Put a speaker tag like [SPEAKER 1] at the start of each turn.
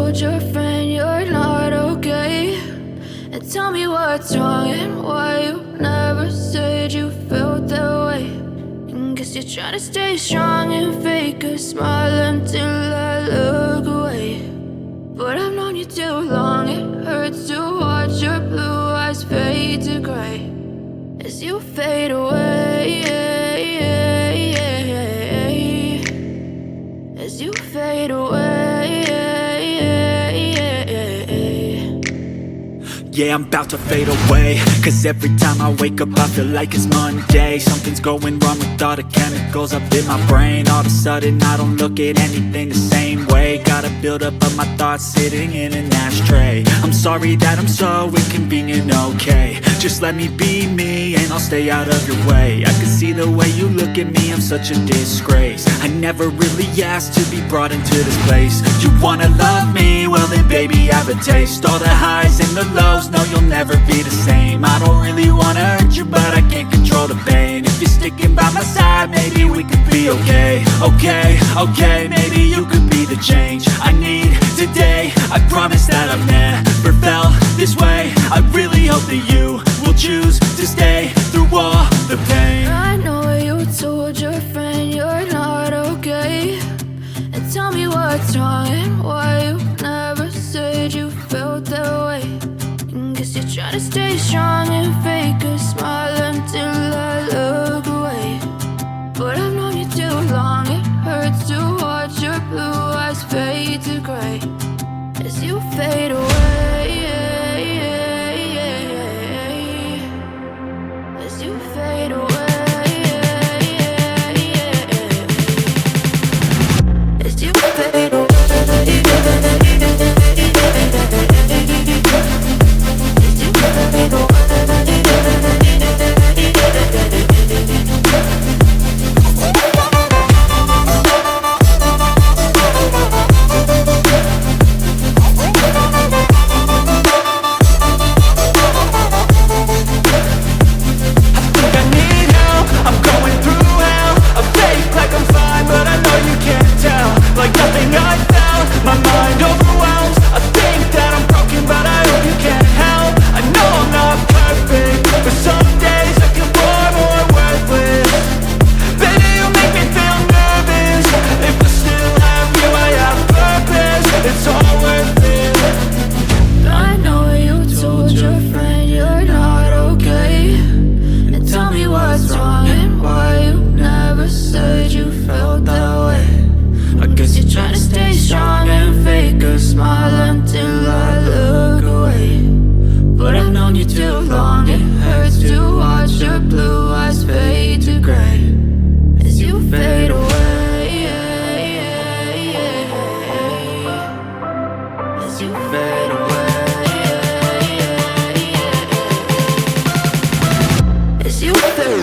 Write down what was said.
[SPEAKER 1] told your friend you're not okay, and tell me what's wrong and why you never said you felt that way. And guess you're trying to stay strong and fake a smile until I look away. But I've known you too long, it hurts to watch your blue eyes fade to gray as you fade away, as you fade away.
[SPEAKER 2] Yeah, I'm about to fade away, cause every time I wake up I feel like it's Monday. Something's going wrong with all the chemicals up in my brain. All of a sudden I don't look at anything the same way. Got a buildup of my thoughts sitting in an ashtray. I'm sorry that I'm so inconvenient, okay. Just let me be me and I'll stay out of your way. I can see the way you look at me, I'm such a disgrace. I never really asked to be brought into this place. You wanna love me? Well then baby, have a taste. All the highs and the lows, no, you'll never be the same. I don't really wanna hurt you, but I can't control the pain. If you're sticking by my side, maybe we could be okay. Okay, maybe you could be the change I need today. I promise that I've never felt this way. I really hope that you will choose to stay through all the pain.
[SPEAKER 1] I know you told your friend you're not okay, and tell me what's wrong and why you never said you felt that way. Guess you're trying to stay strong and fake a smile until I look away. But I've known you too long, it hurts to watch your blue eyes fade to gray as you fade away, as you fade away, as you fade away. As you fade